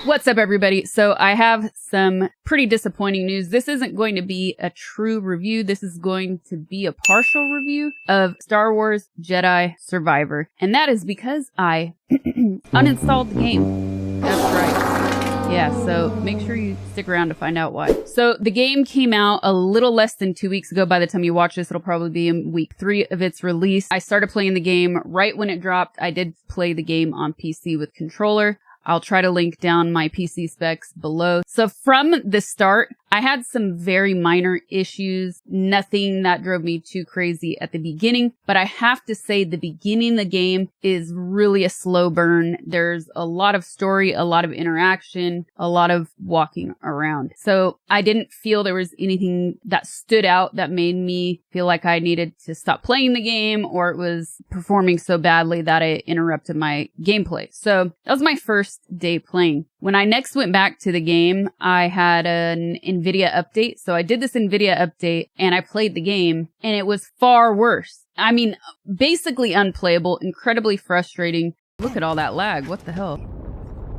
What's up, everybody? So I have some pretty disappointing news. This isn't going to be a true review. This is going to be a partial review of Star Wars Jedi Survivor. And that is because I uninstalled the game. That's right. Yeah, so make sure you stick around to find out why. So the game came out a little less than 2 weeks ago. By the time you watch this, it'll probably be in week 3 of its release. I started playing the game right when it dropped. I did play the game on PC with controller. I'll try to link down my PC specs below. So from the start, I had some very minor issues, nothing that drove me too crazy at the beginning, but I have to say the beginning of the game is really a slow burn. There's a lot of story, a lot of interaction, a lot of walking around. So I didn't feel there was anything that stood out that made me feel like I needed to stop playing the game or it was performing so badly that it interrupted my gameplay. So that was my first day playing. When I next went back to the game, I had an NVIDIA update. So I did this NVIDIA update and I played the game and it was far worse. I mean, basically unplayable, incredibly frustrating. Look at all that lag. What the hell?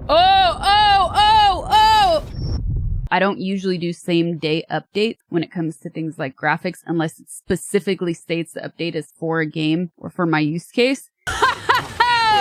Oh! I don't usually do same day updates when it comes to things like graphics unless it specifically states the update is for a game or for my use case.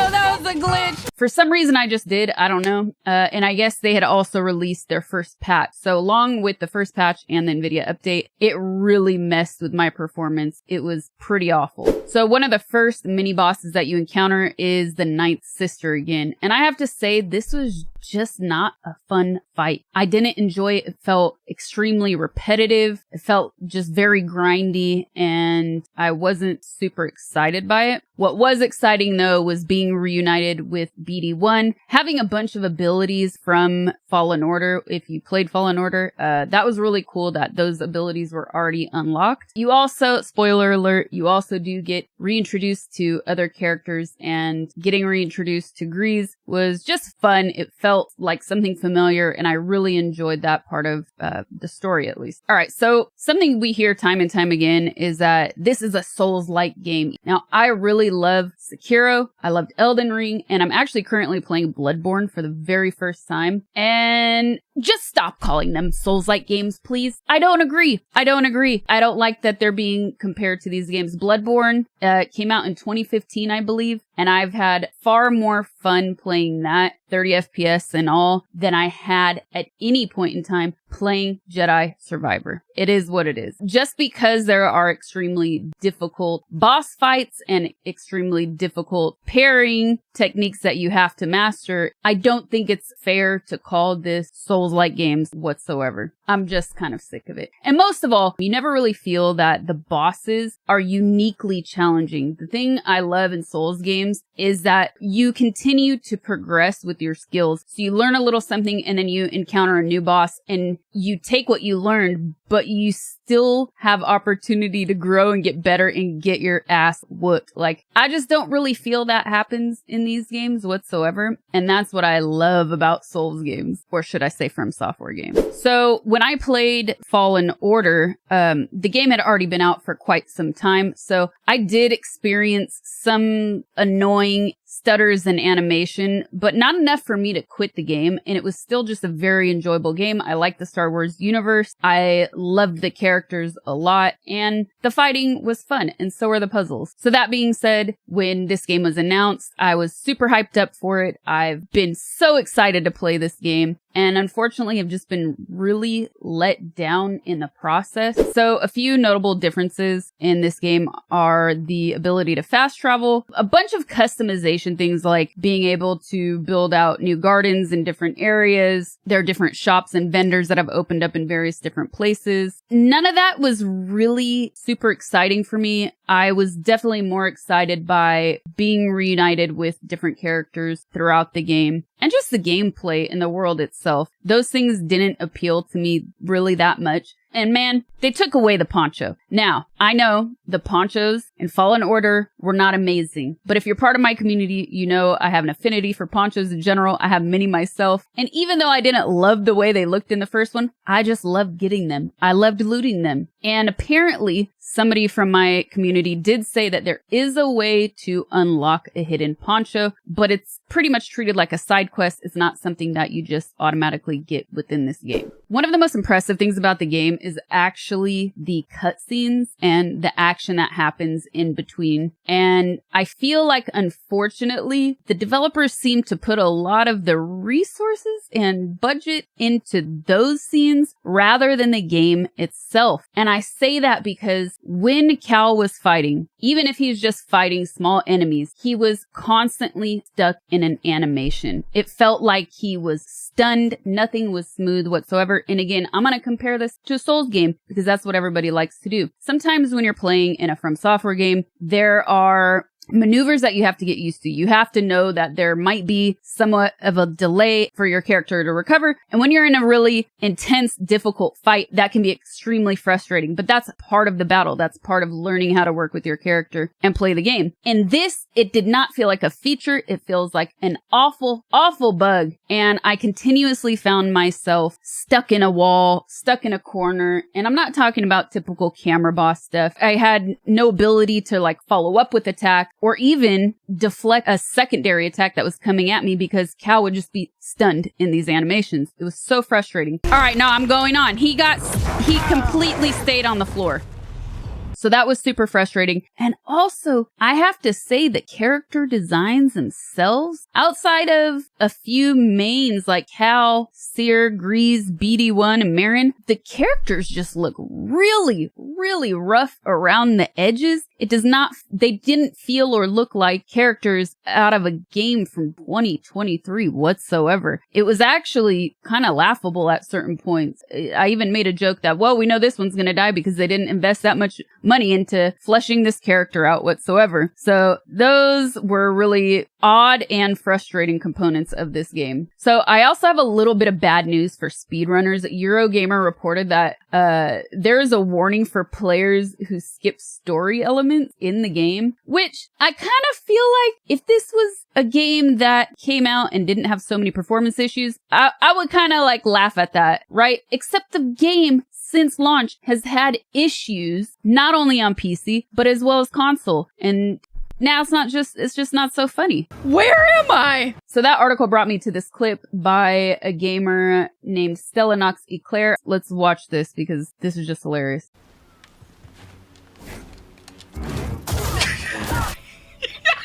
That was a glitch. For some reason, I just did. I don't know. And I guess they had also released their first patch. So along with the first patch and the NVIDIA update, it really messed with my performance. It was pretty awful. So one of the first mini bosses that you encounter is the ninth sister again. And I have to say, this was just not a fun fight. I didn't enjoy it. It felt extremely repetitive. It felt just very grindy and I wasn't super excited by it. What was exciting though was being reunited with BD1, having a bunch of abilities from Fallen Order. If you played Fallen Order, that was really cool that those abilities were already unlocked. You also, spoiler alert, you also do get reintroduced to other characters and getting reintroduced to Grease was just fun. It felt like something familiar and I really enjoyed that part of the story at least. All right, so something we hear time and time again is that this is a Souls-like game. Now, I really love Sekiro, I loved Elden Ring, and I'm actually currently playing Bloodborne for the very first time. And just stop calling them Souls-like games, please. I don't agree. I don't like that they're being compared to these games. Bloodborne came out in 2015, I believe, and I've had far more fun playing that, 30 FPS and all, than I had at any point in time playing Jedi Survivor. It is what it is. Just because there are extremely difficult boss fights and extremely difficult pairing techniques that you have to master, I don't think it's fair to call this Souls-like games whatsoever. I'm just kind of sick of it. And most of all, you never really feel that the bosses are uniquely challenging. The thing I love in Souls games is that you continue to progress with your skills. So you learn a little something and then you encounter a new boss and you take what you learned, but you still have opportunity to grow and get better and get your ass whooped. Like, I just don't really feel that happens in these games whatsoever. And that's what I love about Souls games, or should I say From Software games. So when I played Fallen Order, the game had already been out for quite some time. So I did experience some annoying stutters and animation, but not enough for me to quit the game. And it was still just a very enjoyable game. I liked the Star Wars universe. I loved the characters a lot and the fighting was fun and so were the puzzles. So that being said, when this game was announced, I was super hyped up for it. I've been so excited to play this game. And unfortunately, I've just been really let down in the process. So a few notable differences in this game are the ability to fast travel, a bunch of customization things like being able to build out new gardens in different areas. There are different shops and vendors that have opened up in various different places. None of that was really super exciting for me. I was definitely more excited by being reunited with different characters throughout the game. And just the gameplay and the world itself. Those things didn't appeal to me really that much. And man, they took away the poncho. Now, I know the ponchos in Fallen Order were not amazing. But if you're part of my community, you know I have an affinity for ponchos in general. I have many myself. And even though I didn't love the way they looked in the first one, I just loved getting them. I loved looting them. And apparently, somebody from my community did say that there is a way to unlock a hidden poncho, but it's pretty much treated like a side quest. It's not something that you just automatically get within this game. One of the most impressive things about the game is actually the cutscenes and the action that happens in between. And I feel like, unfortunately, the developers seem to put a lot of the resources and budget into those scenes rather than the game itself. And I say that because when Cal was fighting, even if he's just fighting small enemies, he was constantly stuck in an animation. It felt like he was stunned. Nothing was smooth whatsoever. And again, I'm going to compare this to a Souls game because that's what everybody likes to do. Sometimes when you're playing in a From Software game, there are maneuvers that you have to get used to. You have to know that there might be somewhat of a delay for your character to recover. And when you're in a really intense, difficult fight, that can be extremely frustrating. But that's part of the battle. That's part of learning how to work with your character and play the game. In this, it did not feel like a feature. It feels like an awful, awful bug. And I continuously found myself stuck in a wall, stuck in a corner. And I'm not talking about typical camera boss stuff. I had no ability to like follow up with attack or even deflect a secondary attack that was coming at me because Cal would just be stunned in these animations. It was so frustrating. All right, now I'm going on. He completely stayed on the floor. So that was super frustrating. And also, I have to say the character designs themselves, outside of a few mains like Cal, Seer, Grease, BD1, and Marin, the characters just look really, really rough around the edges. They didn't feel or look like characters out of a game from 2023 whatsoever. It was actually kind of laughable at certain points. I even made a joke that, well, we know this one's going to die because they didn't invest that much money into fleshing this character out whatsoever. So those were really odd and frustrating components of this game. So I also have a little bit of bad news for speedrunners. Eurogamer reported that there is a warning for players who skip story elements in the game, which I kind of feel like if this was a game that came out and didn't have so many performance issues, I would kind of like laugh at that, right? Except the game since launch has had issues, not only on PC, but as well as console. And now it's just not so funny. Where am I? So that article brought me to this clip by a gamer named Stellanox Eclair. Let's watch this because this is just hilarious.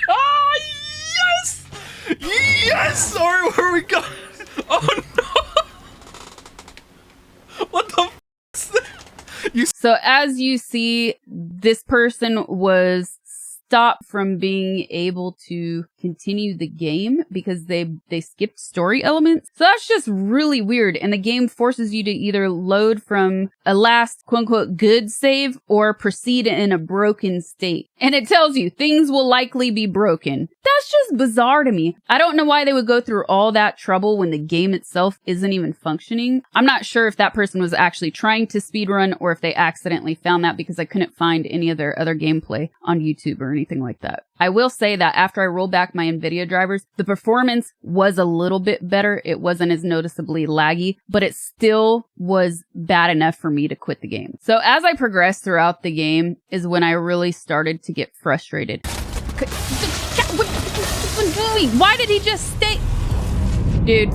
Oh, yes! Yes! Sorry, where are we going? Oh no! What the f is that? So as you see, this person was stopped from being able to continue the game because they skipped story elements. So that's just really weird. And the game forces you to either load from a last quote unquote good save or proceed in a broken state. And it tells you things will likely be broken. That's just bizarre to me. I don't know why they would go through all that trouble when the game itself isn't even functioning. I'm not sure if that person was actually trying to speedrun or if they accidentally found that because I couldn't find any of their other gameplay on YouTube or anything like that. I will say that after I rolled back my NVIDIA drivers, the performance was a little bit better. It wasn't as noticeably laggy, but it still was bad enough for me to quit the game. So as I progressed throughout the game is when I really started to get frustrated. Why did he just stay? Dude,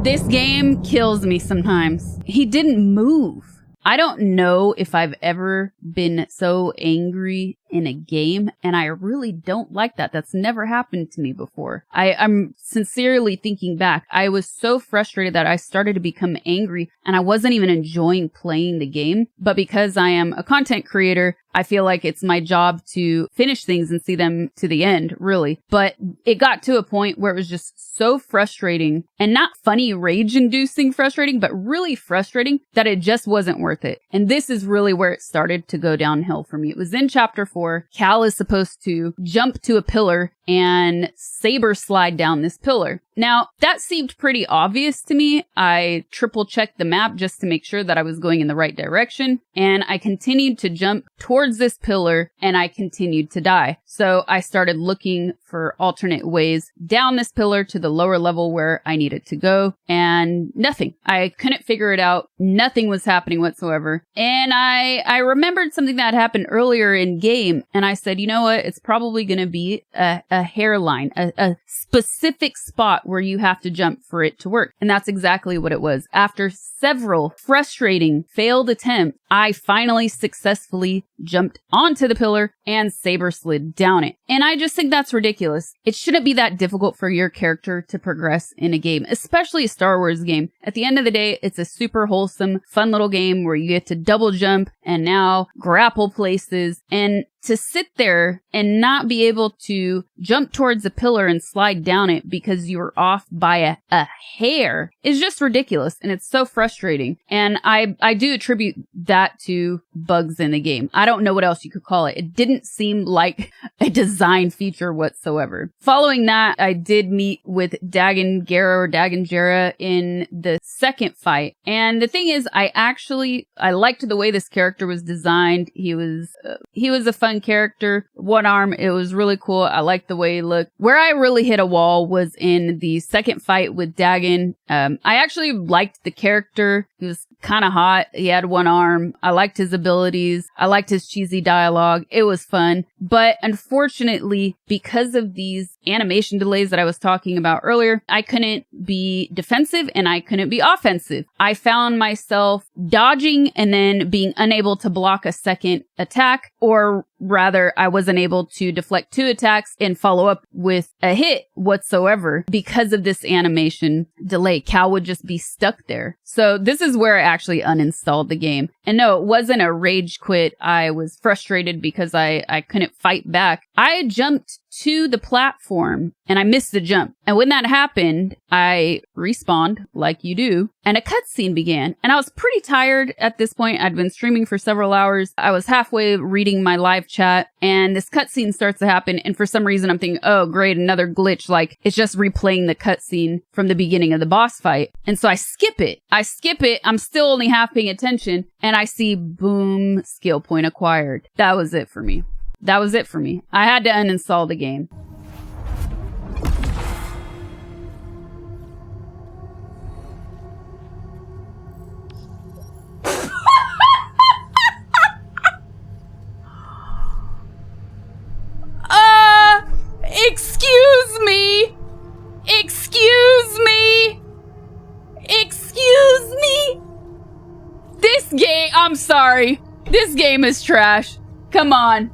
this game kills me sometimes. He didn't move. I don't know if I've ever been so angry in a game, and I really don't like that. That's never happened to me before. I'm sincerely thinking back. I was so frustrated that I started to become angry, and I wasn't even enjoying playing the game. But because I am a content creator, I feel like it's my job to finish things and see them to the end, really. But it got to a point where it was just so frustrating, and not funny, rage-inducing frustrating, but really frustrating that it just wasn't worth it. And this is really where it started to go downhill for me. It was in Chapter 4. Cal is supposed to jump to a pillar and saber slide down this pillar. Now, that seemed pretty obvious to me. I triple checked the map just to make sure that I was going in the right direction, and I continued to jump towards this pillar, and I continued to die. So I started looking for alternate ways down this pillar to the lower level where I needed to go, and nothing. I couldn't figure it out. Nothing was happening whatsoever. And I remembered something that happened earlier in game, and I said, you know what? It's probably going to be a hairline, a specific spot where you have to jump for it to work. And that's exactly what it was. After several frustrating failed attempts, I finally successfully jumped onto the pillar and saber slid down it. And I just think that's ridiculous. It shouldn't be that difficult for your character to progress in a game, especially a Star Wars game. At the end of the day, it's a super wholesome, fun little game where you get to double jump and now grapple places. And to sit there and not be able to jump towards a pillar and slide down it because you were off by a hair is just ridiculous. And it's so frustrating. And I do attribute that to bugs in the game. I don't know what else you could call it. It didn't seem like a design feature whatsoever. Following that, I did meet with Dagan Gera in the second fight. And the thing is, I liked the way this character was designed. He was a fun character. One arm, it was really cool. I liked the way he looked. Where I really hit a wall was in the second fight with Dagan. I actually liked the character. He was kind of hot. He had one arm. I liked his abilities. I liked his cheesy dialogue. It was fun. But unfortunately, because of these animation delays that I was talking about earlier, I couldn't be defensive and I couldn't be offensive. I found myself dodging and then being unable to block a second attack, or rather, I wasn't able to deflect 2 attacks and follow up with a hit whatsoever because of this animation delay. Cal would just be stuck there. So this is where I actually uninstalled the game. And no, it wasn't a rage quit. I was frustrated because I couldn't fight back. I jumped to the platform and I missed the jump. And when that happened, I respawned like you do, and a cutscene began. And I was pretty tired at this point. I'd been streaming for several hours. I was halfway reading my live chat and this cutscene starts to happen. And for some reason I'm thinking, oh great, another glitch. Like it's just replaying the cutscene from the beginning of the boss fight. And so I skip it. I'm still only half paying attention and I see boom, skill point acquired. That was it for me. I had to uninstall the game. Excuse me. This game, I'm sorry. This game is trash. Come on.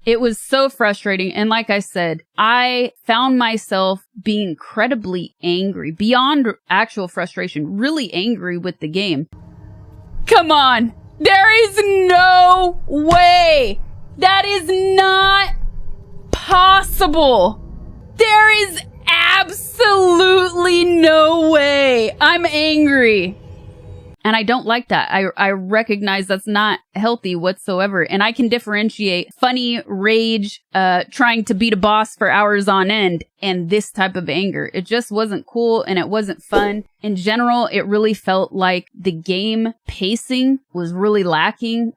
It was so frustrating. And like I said, I found myself being incredibly angry, beyond actual frustration, really angry with the game. Come on. There is no way. That is not possible. There is absolutely no way. I'm angry. And I don't like that. I recognize that's not healthy whatsoever. And I can differentiate funny rage, trying to beat a boss for hours on end, and this type of anger. It just wasn't cool and it wasn't fun. In general, it really felt like the game pacing was really lacking,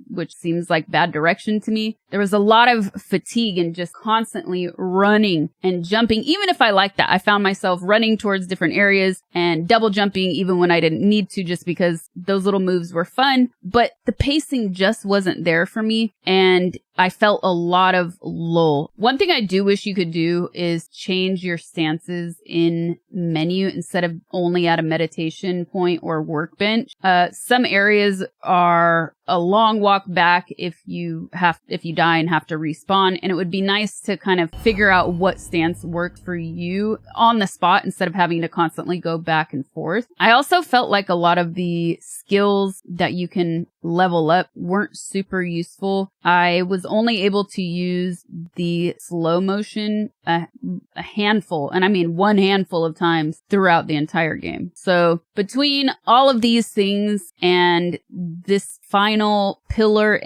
which seems like bad direction to me. There was a lot of fatigue and just constantly running and jumping. Even if I liked that, I found myself running towards different areas and double jumping even when I didn't need to, just because those little moves were fun. But the pacing just wasn't there for me. And I felt a lot of lull. One thing I do wish you could do is change your stances in menu instead of only at a meditation point or workbench. Some areas are a long walk back if you die and have to respawn, and it would be nice to kind of figure out what stance worked for you on the spot instead of having to constantly go back and forth. I also felt like a lot of the skills that you can level up weren't super useful. I was only able to use the slow motion a handful, and I mean one handful of times throughout the entire game. So between all of these things and this final pillar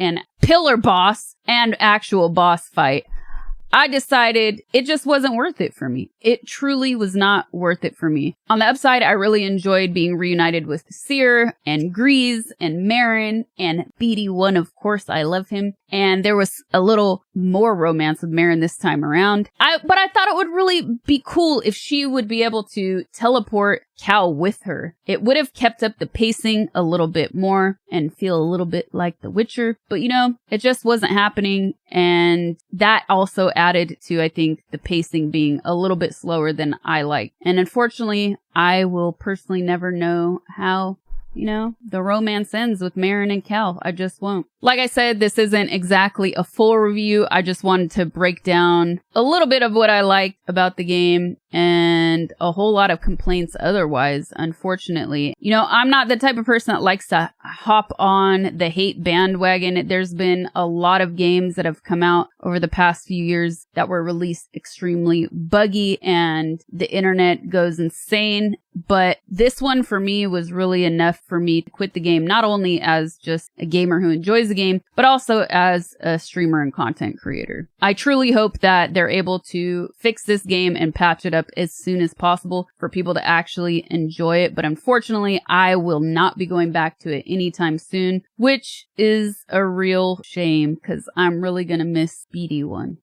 boss and actual boss fight, I decided it just wasn't worth it for me. It truly was not worth it for me. On the upside, I really enjoyed being reunited with Seer and Grease and Marin and BD1. Of course, I love him. And there was a little more romance with Marin this time around. But I thought it would really be cool if she would be able to teleport Cal with her. It would have kept up the pacing a little bit more and feel a little bit like The Witcher. But you know, it just wasn't happening. And that also added to, I think, the pacing being a little bit slower than I like. And unfortunately, I will personally never know how, you know, the romance ends with Marin and Cal. I just won't. Like I said, this isn't exactly a full review. I just wanted to break down a little bit of what I liked about the game and a whole lot of complaints otherwise, unfortunately. You know, I'm not the type of person that likes to hop on the hate bandwagon. There's been a lot of games that have come out over the past few years that were released extremely buggy and the internet goes insane. But this one for me was really enough for me to quit the game, not only as just a gamer who enjoys the game, but also as a streamer and content creator. I truly hope that they're able to fix this game and patch it up as soon as possible for people to actually enjoy it. But unfortunately, I will not be going back to it anytime soon, which is a real shame because I'm really going to miss BD1.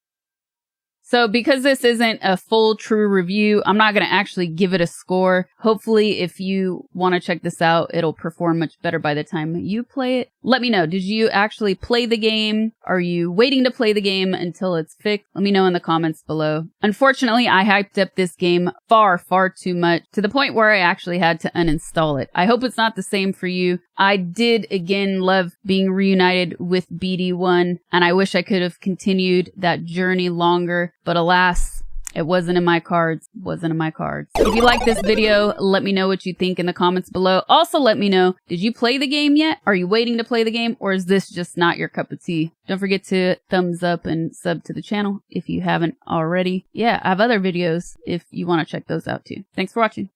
So because this isn't a full true review, I'm not going to actually give it a score. Hopefully, if you want to check this out, it'll perform much better by the time you play it. Let me know. Did you actually play the game? Are you waiting to play the game until it's fixed? Let me know in the comments below. Unfortunately, I hyped up this game far too much to the point where I actually had to uninstall it. I hope it's not the same for you. I did again love being reunited with BD1, and I wish I could have continued that journey longer. But alas, it wasn't in my cards. If you like this video, let me know what you think in the comments below. Also, let me know, did you play the game yet? Are you waiting to play the game? Or is this just not your cup of tea? Don't forget to thumbs up and sub to the channel if you haven't already. Yeah, I have other videos if you want to check those out too. Thanks for watching.